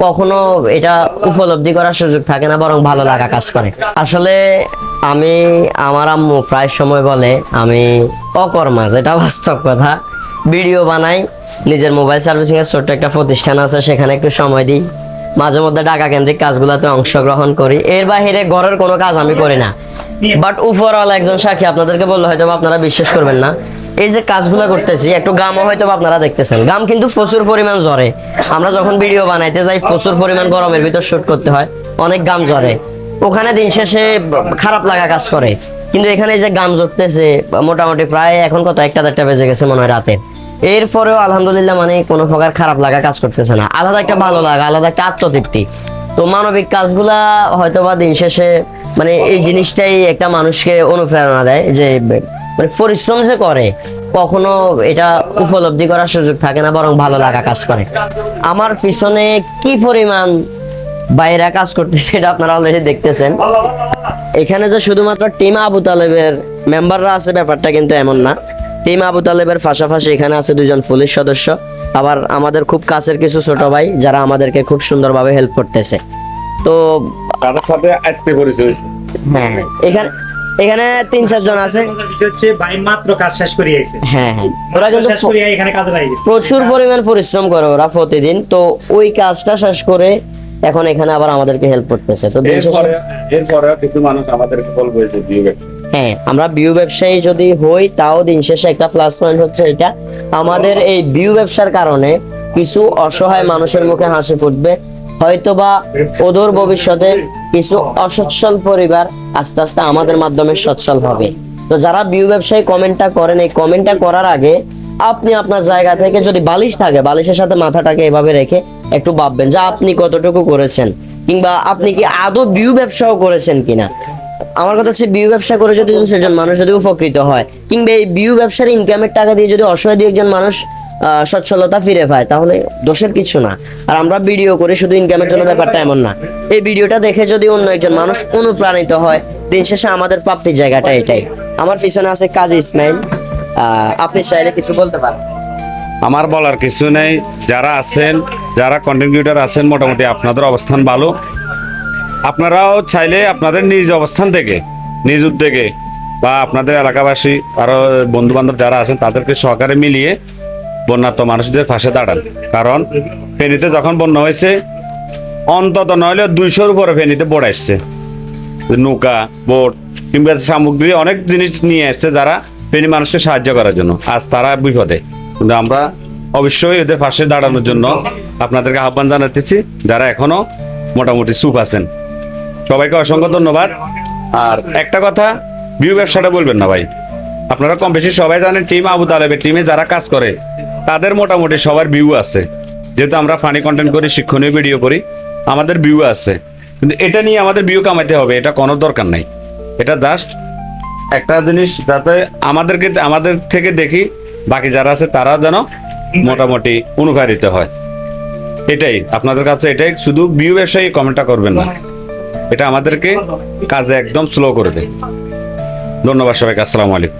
কখনো এটা উপলব্ধি করার সুযোগ থাকে না, বরং ভালো লাগা কাজ করে। আসলে আমার আম্মু প্রায় সময় বলে আমি অকর্মা, যেটা বাস্তব কথা। ভিডিও বানাই, নিজের মোবাইল সার্ভিসিং এর ছোট্ট একটা প্রতিষ্ঠান আছে, সেখানে একটু সময় দিই, মাঝে মধ্যে ঢাকা কেন্দ্রিক কাজগুলোতে অংশগ্রহণ করি। এর বাইরে ঘরের কোনো কাজ আমি করি না। বাট উপরওয়ালা একজন সাক্ষী, আপনাদেরকে বললে হয়তো আপনারা বিশ্বাস করবেন না, এই যে কাজগুলো করতেছি, একটু গামও হয়তো আপনারা দেখতেছেন, গাম কিন্তু প্রচুর পরিমাণ জ্বরে। আমরা যখন ভিডিও বানাইতে যাই, প্রচুর পরিমাণ গরমের ভিতর শুট করতে হয়, অনেক গাম জ্বরে। ওখানে দিন শেষে খারাপ লাগা কাজ করে। কিন্তু এখানে যে গাম জ্বরতেছে, মোটামুটি প্রায় এখন কত 1-1:30 বেজে গেছে মনে হয় রাতে, এরপরেও আলহামদুলিল্লাহ মানে কোনো প্রকার খারাপ লাগা কাজ করতেছে না। আলাদা একটা ভালো লাগা, আলাদা একটা আত্মতৃপ্তি। তো মানবিক কাজগুলা হয়তো বা দিন শেষে মানে এই জিনিসটাই একটা মানুষকে অনুপ্রেরণা দেয়, যে মানে পরিশ্রম যে করে কখনো এটা উপলব্ধি করার সুযোগ থাকে না, বরং ভালো লাগা কাজ করে। আমার পিছনে কি পরিমাণ বাইরা কাজ করতেছে এটা আপনারা অলরেডি দেখতেছেন। এখানে যে শুধুমাত্র টিম আবু তালেবের মেম্বাররা আছে ব্যাপারটা কিন্তু এমন না। টিম আবু তালেবের পাশাপাশি এখানে আছে 2জন পুলিশ সদস্য, আবার আমাদের খুব কাছের কিছু ছোট ভাই যারা আমাদেরকে খুব সুন্দরভাবে হেল্প করতেছে। তো তাদের সাথে আজকে পরিচয় হয়েছে। হ্যাঁ, এখানে 3-4 জন আছে। হচ্ছে ভাই মাত্র কাজ শেষ করে আইছে। হ্যাঁ, ওরা কিন্তু শেষ করে এখানে কাজে লাগে প্রচুর পরিমাণ পরিশ্রম করে ওরা প্রতিদিন। তো ওই কাজটা শেষ করে এখন এখানে আবার আমাদেরকে হেল্প করতেছে। তো এরপরে কিছু মানুষ আমাদেরকে বলবে যে ভিউ ব্যবসা। হ্যাঁ, আমরা ভিউ ব্যবসায়ী যদি হই, তাও দিন শেষে একটা প্লাস পয়েন্ট হচ্ছে এটা, আমাদের এই ভিউ ব্যবসার কারণে কিছু অসহায় মানুষের মুখে হাসি ফুটবে, হয়তোবা অদূর ভবিষ্যতে কিছু অসচ্ছল পরিবার আস্তে আস্তে আমাদের মাধ্যমে সচ্ছল হবে। তো যারা ভিউ ব্যবসায়ী কমেন্টটা করেন, এই কমেন্টটা করার আগে আপনি আপনার জায়গা থেকে, যদি বালিশ থাকে বালিশের সাথে মাথাটাকে এভাবে রেখে একটু ভাববেন যে আপনি কতটুকু করেছেন, কিংবা আপনি কি আদৌ ভিউ ব্যবসাও করেছেন কিনা। আমার কথা হচ্ছে, ভিউ ব্যবসা করে যদি 2-4 জন মানুষ যদি উপকৃত হয়, কিংবা এই ভিউ ব্যবসার ইনকামের টাকা দিয়ে যদি অসহায় 2-1 মানুষ সচ্ছলতা ফিরে পায়, তাহলে দোষের কিছু না। আর আমরা ভিডিও করে শুধু ইনকামের জন্য, ব্যাপারটা এমন না। এই ভিডিওটা দেখে যদি অন্য একজন মানুষ অনুপ্রাণিত হয়, দিন শেষে আমাদের প্রাপ্তির জায়গাটা এটাই। আমার পিছনে আছে কাজী ইসমাইল, আপনি চাইলে কিছু বলতে পারেন। আমার বলার কিছু নেই। যারা আছেন, যারা কন্টেন্ট ক্রিয়েটর আছেন, মোটামুটি আপনাদের অবস্থান ভালো। আপনারাও চাইলে আপনাদের নিজ অবস্থান থেকে, নিজ উদ্যোগে, বা আপনাদের এলাকাবাসী আরো বন্ধু বান্ধব যারা আছেন, তাদেরকে সহকারে মিলিয়ে বন্যার্ত মানুষদের পাশে দাঁড়ান। কারণ ফেনীতে যখন বন্যা হয়েছে, অন্তত নইলে 200-র উপরে ফেনীতে বোট আসছে, নৌকা, বোট কিংবা সামগ্রী, অনেক জিনিস নিয়ে আসছে যারা ফেনী মানুষকে সাহায্য করার জন্য। আজ তারা বিপদে, কিন্তু আমরা অবশ্যই এদের পাশে দাঁড়ানোর জন্য আপনাদেরকে আহ্বান জানাতেছি, যারা এখনো মোটামুটি চুপ আছেন। সবাইকে অসংখ্য ধন্যবাদ। আর একটা কথা, ভিউ ব্যবসাটা বলবেন না ভাই। আপনারা কম বেশি সবাই জানেন, টিম আবু তালেবের টিমে যারা কাজ করে তাদের মোটামুটি সবার ভিউ আছে। যেহেতু আমরা ফানি কন্টেন্ট করি, শিক্ষণীয় ভিডিও করি, আমাদের ভিউ আছে। কিন্তু এটা নিয়ে আমাদের ভিউ কামাইতে হবে, এটা কোনো দরকার নাই। এটা জাস্ট একটা জিনিস, যাতে আমাদের থেকে দেখি বাকি যারা আছে তারা যেন মোটামুটি অনুপ্রাণিত হয়। এটাই আপনাদের কাছে, এটাই। শুধু ভিউ ব্যবসায়ী কমেন্টটা করবেন না, এটা আমাদেরকে কাজে একদম স্লো করে দেয়। ধন্যবাদ সবাইকে। আসসালামু আলাইকুম।